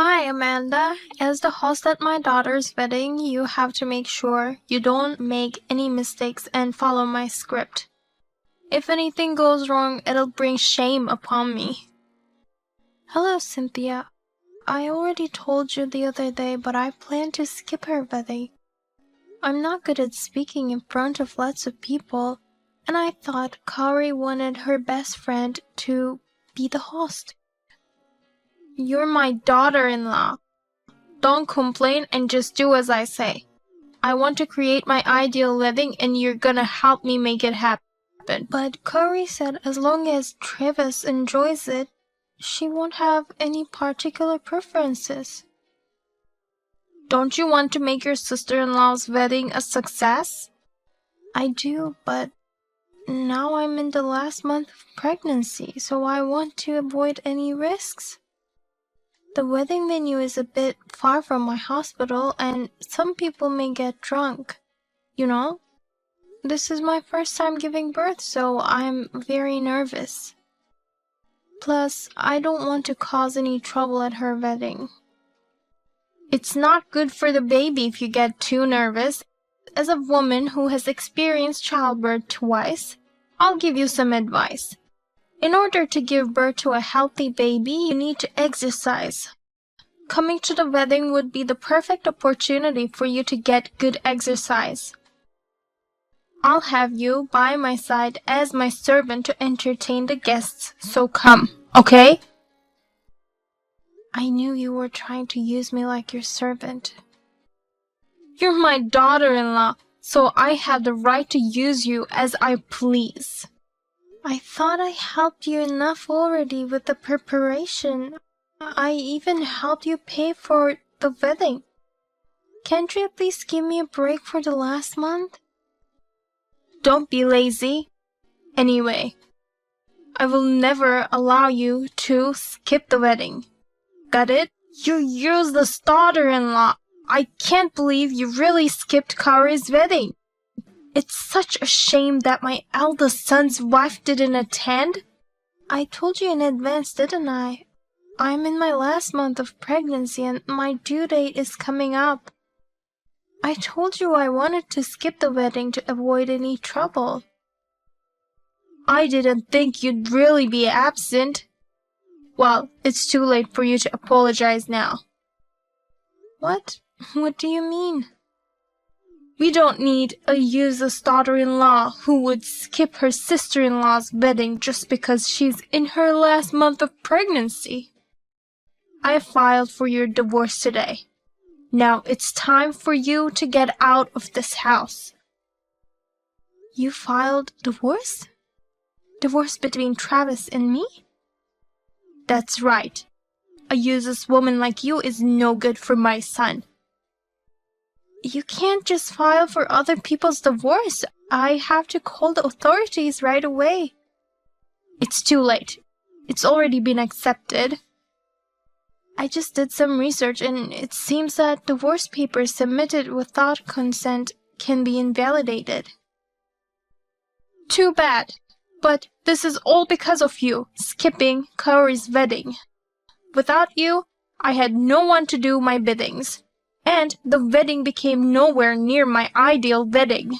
Hi, Amanda. As the host at my daughter's wedding, you have to make sure you don't make any mistakes and follow my script. If anything goes wrong, it'll bring shame upon me. Hello, Cynthia. I already told you the other day, but I plan to skip her wedding. I'm not good at speaking in front of lots of people, and I thought Kari wanted her best friend to be the host. You're my daughter-in-law. Don't complain and just do as I say. I want to create my ideal wedding and you're gonna help me make it happen. But Kari said as long as Travis enjoys it, she won't have any particular preferences. Don't you want to make your sister-in-law's wedding a success? I do, but now I'm in the last month of pregnancy, so I want to avoid any risks. The wedding venue is a bit far from my hospital and some people may get drunk. You know? This is my first time giving birth, so I'm very nervous. Plus, I don't want to cause any trouble at her wedding. It's not good for the baby if you get too nervous. As a woman who has experienced childbirth twice, I'll give you some advice. In order to give birth to a healthy baby, you need to exercise. Coming to the wedding would be the perfect opportunity for you to get good exercise. I'll have you by my side as my servant to entertain the guests, so come, okay? I knew you were trying to use me like your servant. You're my daughter-in-law, so I have the right to use you as I please. I thought I helped you enough already with the preparation. I even helped you pay for the wedding. Can't you at least give me a break for the last month? Don't be lazy. Anyway, I will never allow you to skip the wedding. Got it? You useless daughter-in-law. I can't believe you really skipped Kari's wedding. It's such a shame that my eldest son's wife didn't attend. I told you in advance, didn't I? I'm in my last month of pregnancy and my due date is coming up. I told you I wanted to skip the wedding to avoid any trouble. I didn't think you'd really be absent. Well, it's too late for you to apologize now. What? What do you mean? We don't need a useless daughter-in-law who would skip her sister-in-law's wedding just because she's in her last month of pregnancy. I filed for your divorce today. Now it's time for you to get out of this house. You filed divorce? Divorce between Travis and me? That's right. A useless woman like you is no good for my son. You can't just file for other people's divorce. I have to call the authorities right away. It's too late. It's already been accepted. I just did some research and it seems that divorce papers submitted without consent can be invalidated. Too bad. But this is all because of you, skipping Kari's wedding. Without you, I had no one to do my biddings. And the wedding became nowhere near my ideal wedding.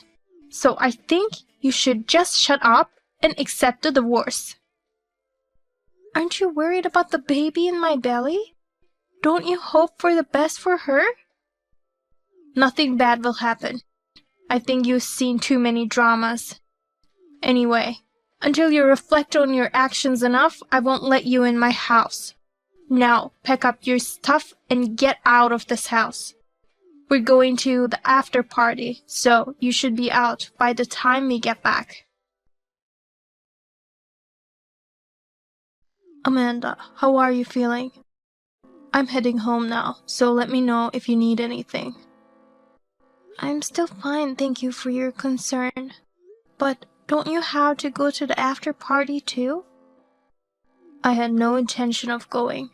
So I think you should just shut up and accept the divorce. Aren't you worried about the baby in my belly? Don't you hope for the best for her? Nothing bad will happen. I think you've seen too many dramas. Anyway, until you reflect on your actions enough, I won't let you in my house. Now, pack up your stuff and get out of this house. We're going to the after party, so you should be out by the time we get back. Amanda, how are you feeling? I'm heading home now, so let me know if you need anything. I'm still fine, thank you for your concern. But don't you have to go to the after party too? I had no intention of going.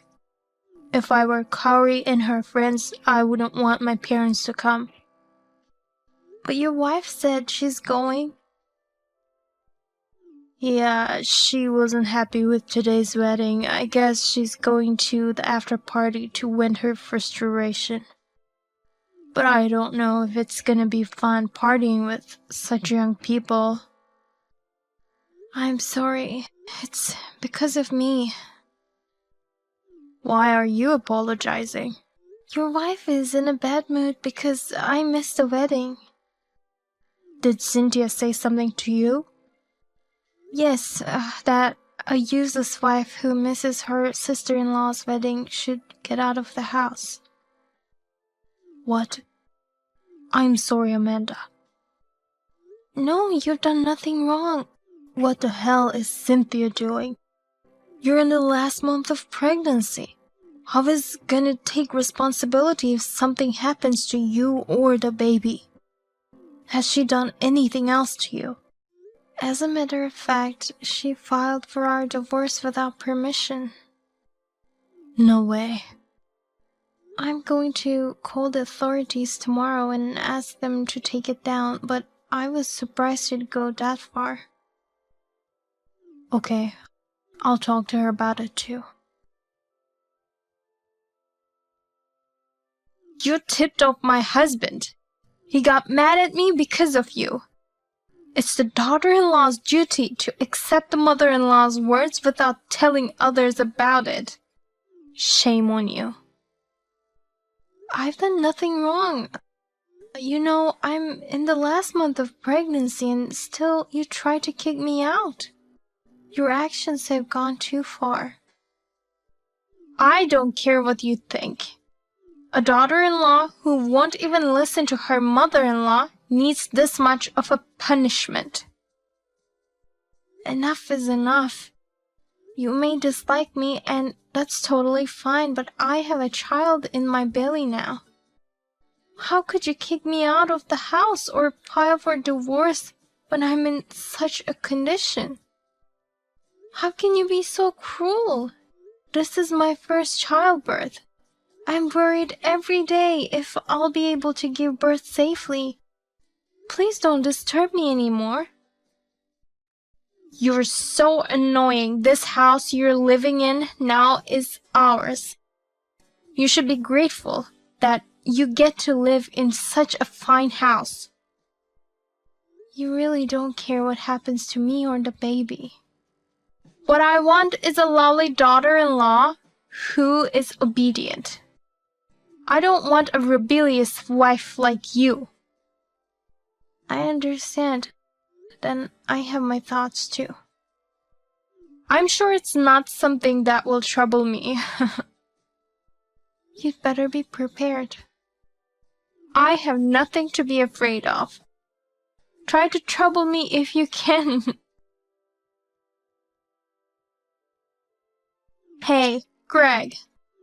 If I were Kari and her friends, I wouldn't want my parents to come. But your wife said she's going. Yeah, she wasn't happy with today's wedding. I guess she's going to the after party to vent her frustration. But I don't know if it's gonna be fun partying with such young people. I'm sorry. It's because of me. Why are you apologizing? Your wife is in a bad mood because I missed the wedding. Did Cynthia say something to you? Yes, that a useless wife who misses her sister-in-law's wedding should get out of the house. What? I'm sorry, Amanda. No, you've done nothing wrong. What the hell is Cynthia doing? You're in the last month of pregnancy. How is gonna take responsibility if something happens to you or the baby? Has she done anything else to you? As a matter of fact, she filed for our divorce without permission. No way. I'm going to call the authorities tomorrow and ask them to take it down, but I was surprised it'd go that far. Okay, I'll talk to her about it too. You tipped off my husband. He got mad at me because of you. It's the daughter-in-law's duty to accept the mother-in-law's words without telling others about it. Shame on you. I've done nothing wrong. You know, I'm in the last month of pregnancy and still you try to kick me out. Your actions have gone too far. I don't care what you think. A daughter-in-law who won't even listen to her mother-in-law needs this much of a punishment. Enough is enough. You may dislike me and that's totally fine, but I have a child in my belly now. How could you kick me out of the house or file for divorce when I'm in such a condition? How can you be so cruel? This is my first childbirth. I'm worried every day if I'll be able to give birth safely. Please don't disturb me anymore. You're so annoying. This house you're living in now is ours. You should be grateful that you get to live in such a fine house. You really don't care what happens to me or the baby. What I want is a lovely daughter-in-law who is obedient. I don't want a rebellious wife like you. I understand. Then I have my thoughts too. I'm sure it's not something that will trouble me. You'd better be prepared. I have nothing to be afraid of. Try to trouble me if you can. Hey, Greg.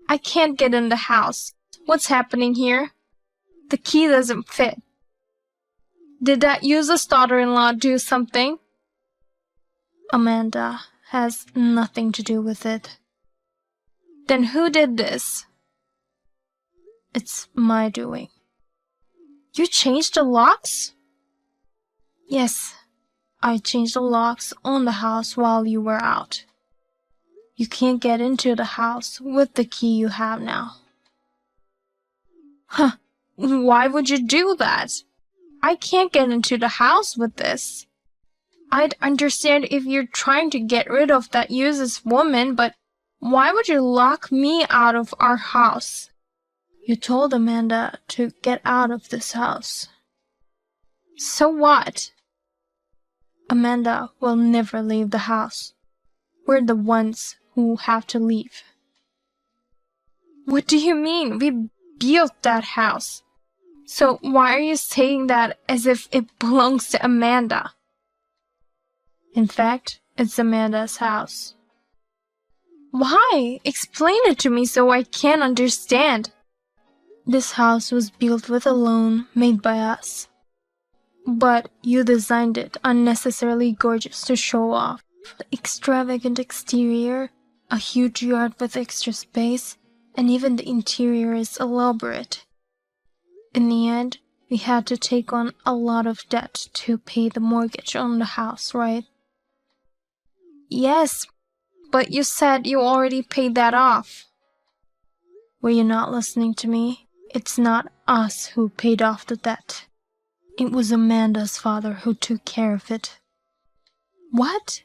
I can't get in the house. What's happening here? The key doesn't fit. Did that useless daughter-in-law do something? Amanda has nothing to do with it. Then who did this? It's my doing. You changed the locks? Yes, I changed the locks on the house while you were out. You can't get into the house with the key you have now. Huh, why would you do that? I can't get into the house with this. I'd understand if you're trying to get rid of that useless woman, but why would you lock me out of our house? You told Amanda to get out of this house. So what? Amanda will never leave the house. We're the ones who have to leave. What do you mean? We built that house. So why are you saying that as if it belongs to Amanda? In fact, it's Amanda's house. Why? Explain it to me so I can understand. This house was built with a loan made by us. But you designed it unnecessarily gorgeous to show off. The extravagant exterior, a huge yard with extra space, and even the interior is elaborate. In the end, we had to take on a lot of debt to pay the mortgage on the house, right? Yes, but you said you already paid that off. Were you not listening to me? It's not us who paid off the debt. It was Amanda's father who took care of it. What?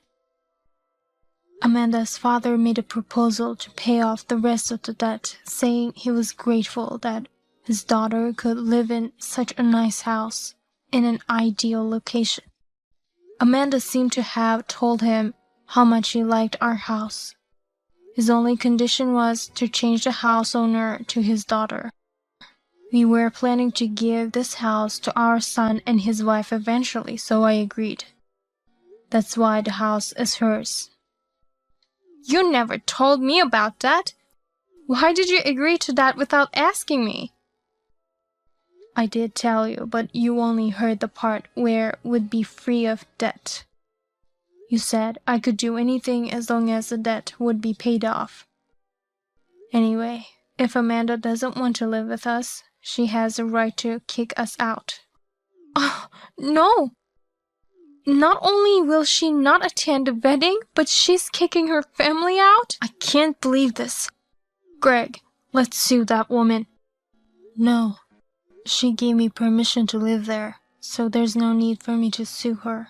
Amanda's father made a proposal to pay off the rest of the debt, saying he was grateful that his daughter could live in such a nice house in an ideal location. Amanda seemed to have told him how much he liked our house. His only condition was to change the house owner to his daughter. We were planning to give this house to our son and his wife eventually, so I agreed. That's why the house is hers. You never told me about that. Why did you agree to that without asking me? I did tell you, but you only heard the part where would be free of debt. You said I could do anything as long as the debt would be paid off. Anyway, if Amanda doesn't want to live with us, she has a right to kick us out. Oh, no! Not only will she not attend the wedding, but she's kicking her family out? I can't believe this. Greg, let's sue that woman. No. She gave me permission to live there, so there's no need for me to sue her.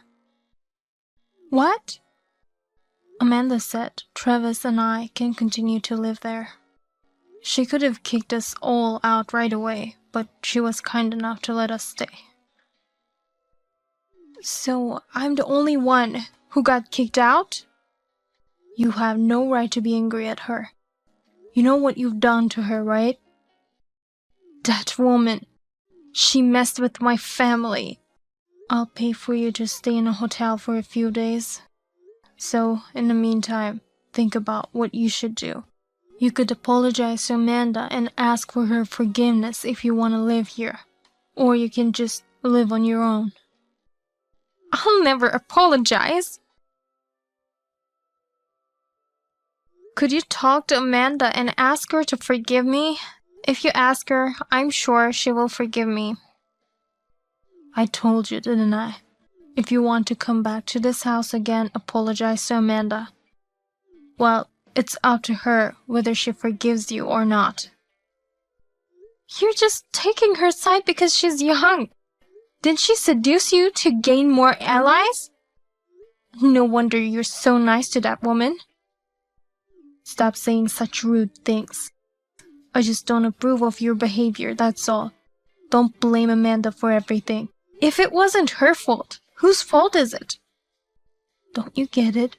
What? Amanda said Travis and I can continue to live there. She could have kicked us all out right away, but she was kind enough to let us stay. So I'm the only one who got kicked out? You have no right to be angry at her. You know what you've done to her, right? That woman. She messed with my family. I'll pay for you to stay in a hotel for a few days. So, in the meantime, think about what you should do. You could apologize to Amanda and ask for her forgiveness if you want to live here. Or you can just live on your own. I'll never apologize. Could you talk to Amanda and ask her to forgive me? If you ask her, I'm sure she will forgive me. I told you, didn't I? If you want to come back to this house again, apologize to Amanda. Well, it's up to her whether she forgives you or not. You're just taking her side because she's young. Didn't she seduce you to gain more allies? No wonder you're so nice to that woman. Stop saying such rude things. I just don't approve of your behavior, that's all. Don't blame Amanda for everything. If it wasn't her fault, whose fault is it? Don't you get it?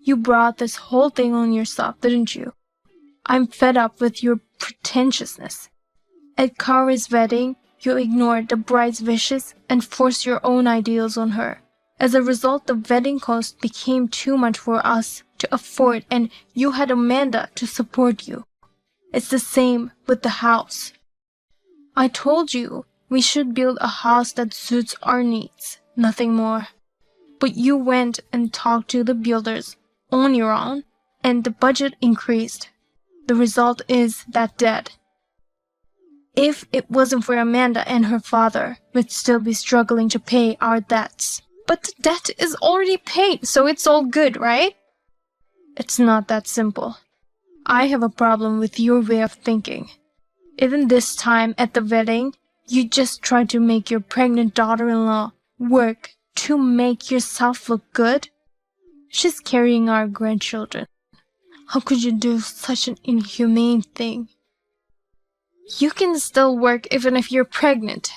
You brought this whole thing on yourself, didn't you? I'm fed up with your pretentiousness. At Kari's wedding, you ignored the bride's wishes and forced your own ideals on her. As a result, the wedding cost became too much for us to afford, and you had Amanda to support you. It's the same with the house. I told you we should build a house that suits our needs, nothing more. But you went and talked to the builders on your own, and the budget increased. The result is that debt. If it wasn't for Amanda and her father, we'd still be struggling to pay our debts. But the debt is already paid, so it's all good, right? It's not that simple. I have a problem with your way of thinking. Even this time at the wedding, you just tried to make your pregnant daughter-in-law work to make yourself look good. She's carrying our grandchildren. How could you do such an inhumane thing? You can still work even if you're pregnant.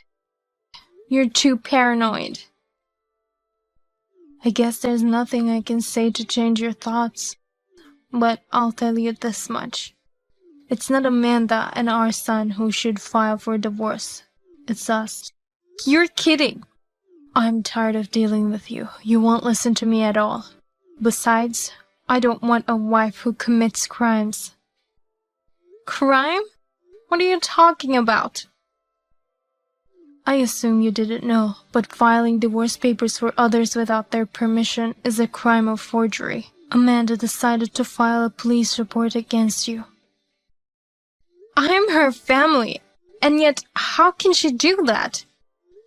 You're too paranoid. I guess there's nothing I can say to change your thoughts. But I'll tell you this much. It's not Amanda and our son who should file for divorce. It's us. You're kidding. I'm tired of dealing with you. You won't listen to me at all. Besides, I don't want a wife who commits crimes. Crime? What are you talking about? I assume you didn't know, but filing divorce papers for others without their permission is a crime of forgery. Amanda decided to file a police report against you. I'm her family, and yet how can she do that?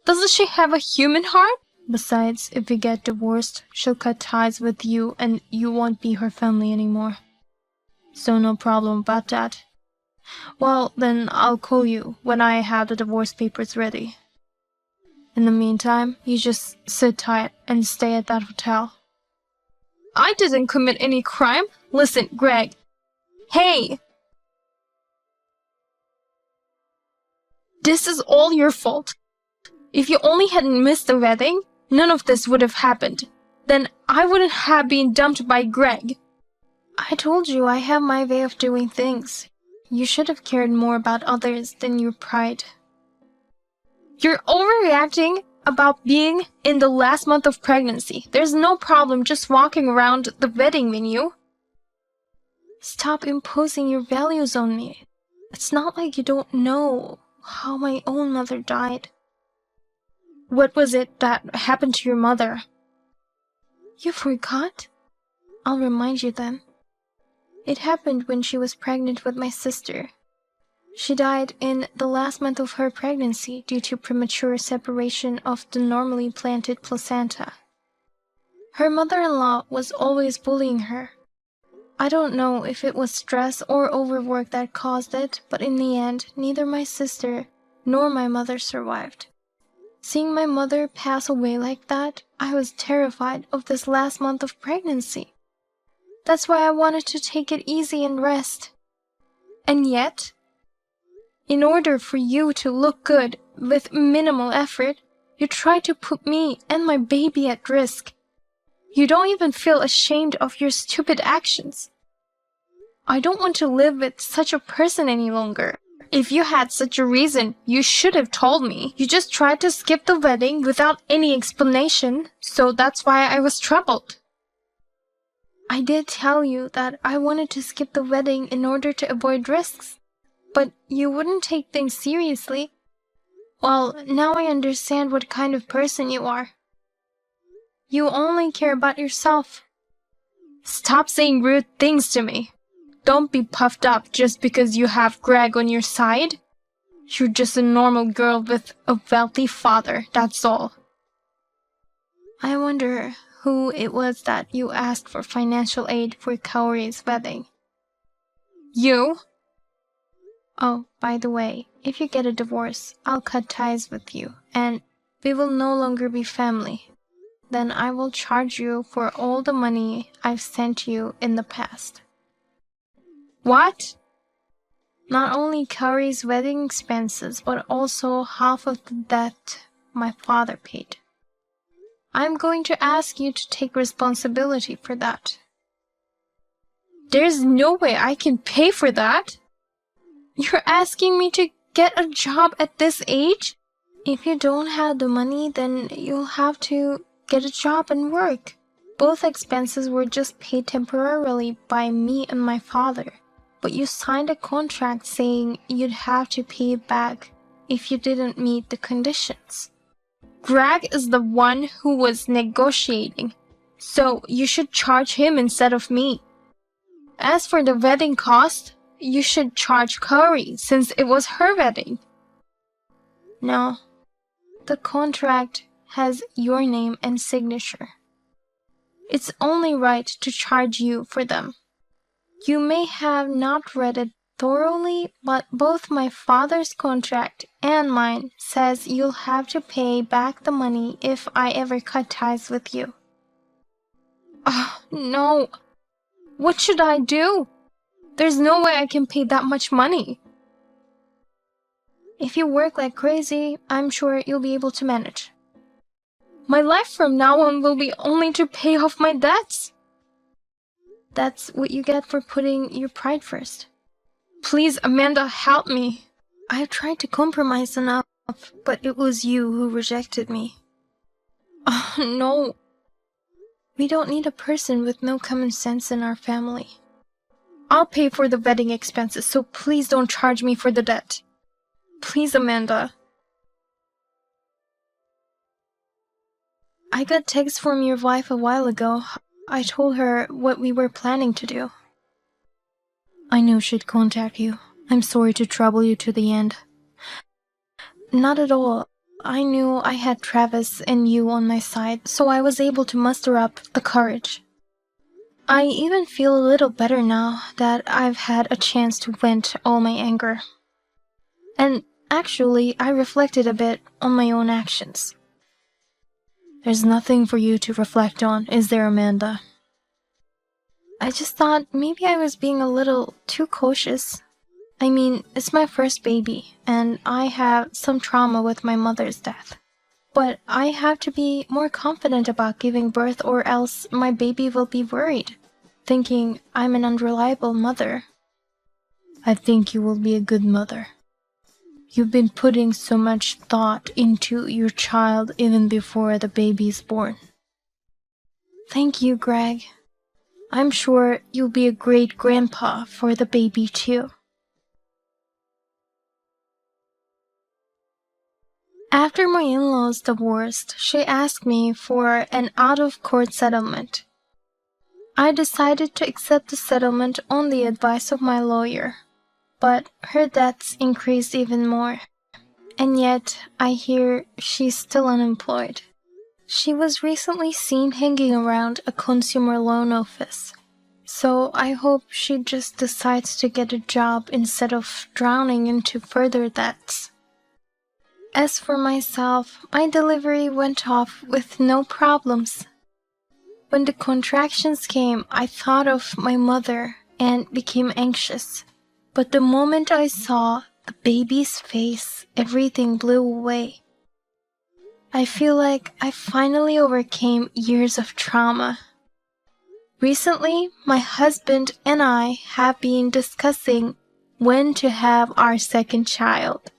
Doesn't she have a human heart? Besides, if we get divorced, she'll cut ties with you and you won't be her family anymore. So no problem about that. Well, then I'll call you when I have the divorce papers ready. In the meantime, you just sit tight and stay at that hotel. I didn't commit any crime. Listen, Greg. Hey! This is all your fault. If you only hadn't missed the wedding, none of this would have happened. Then I wouldn't have been dumped by Greg. I told you I have my way of doing things. You should have cared more about others than your pride. You're overreacting about being in the last month of pregnancy. There's no problem just walking around the wedding venue. Stop imposing your values on me. It's not like you don't know how my own mother died. What was it that happened to your mother? You forgot? I'll remind you then. It happened when she was pregnant with my sister. She died in the last month of her pregnancy due to premature separation of the normally planted placenta. Her mother-in-law was always bullying her. I don't know if it was stress or overwork that caused it, but in the end, neither my sister nor my mother survived. Seeing my mother pass away like that, I was terrified of this last month of pregnancy. That's why I wanted to take it easy and rest. And yet, in order for you to look good with minimal effort, you try to put me and my baby at risk. You don't even feel ashamed of your stupid actions. I don't want to live with such a person any longer. If you had such a reason, you should have told me. You just tried to skip the wedding without any explanation, so that's why I was troubled. I did tell you that I wanted to skip the wedding in order to avoid risks, but you wouldn't take things seriously. Well, now I understand what kind of person you are. You only care about yourself. Stop saying rude things to me. Don't be puffed up just because you have Greg on your side. You're just a normal girl with a wealthy father, that's all. I wonder who it was that you asked for financial aid for Kaori's wedding. You? Oh, by the way, if you get a divorce, I'll cut ties with you, and we will no longer be family. Then I will charge you for all the money I've sent you in the past. What? Not only Kaori's wedding expenses, but also half of the debt my father paid. I'm going to ask you to take responsibility for that. There's no way I can pay for that. You're asking me to get a job at this age? If you don't have the money, then you'll have to get a job and work. Both expenses were just paid temporarily by me and my father. But you signed a contract saying you'd have to pay it back if you didn't meet the conditions. Greg is the one who was negotiating, so you should charge him instead of me. As for the wedding cost, you should charge Kaori since it was her wedding. No, the contract has your name and signature. It's only right to charge you for them. You may have not read it thoroughly, but both my father's contract and mine says you'll have to pay back the money if I ever cut ties with you. Oh, no. What should I do? There's no way I can pay that much money. If you work like crazy, I'm sure you'll be able to manage. My life from now on will be only to pay off my debts. That's what you get for putting your pride first. Please, Amanda, help me. I've tried to compromise enough, but it was you who rejected me. Oh, no. We don't need a person with no common sense in our family. I'll pay for the wedding expenses, so please don't charge me for the debt. Please, Amanda. I got text from your wife a while ago. I told her what we were planning to do. I knew she'd contact you. I'm sorry to trouble you to the end. Not at all. I knew I had Travis and you on my side, so I was able to muster up the courage. I even feel a little better now that I've had a chance to vent all my anger. And actually, I reflected a bit on my own actions. There's nothing for you to reflect on, is there, Amanda? I just thought maybe I was being a little too cautious. I mean, it's my first baby, and I have some trauma with my mother's death. But I have to be more confident about giving birth, or else my baby will be worried, thinking I'm an unreliable mother. I think you will be a good mother. You've been putting so much thought into your child even before the baby is born. Thank you, Greg. I'm sure you'll be a great grandpa for the baby too. After my in-laws divorced, she asked me for an out-of-court settlement. I decided to accept the settlement on the advice of my lawyer, but her debts increased even more. And yet, I hear she's still unemployed. She was recently seen hanging around a consumer loan office, so I hope she just decides to get a job instead of drowning into further debts. As for myself, my delivery went off with no problems. When the contractions came, I thought of my mother and became anxious. But the moment I saw the baby's face, everything blew away. I feel like I finally overcame years of trauma. Recently, my husband and I have been discussing when to have our second child.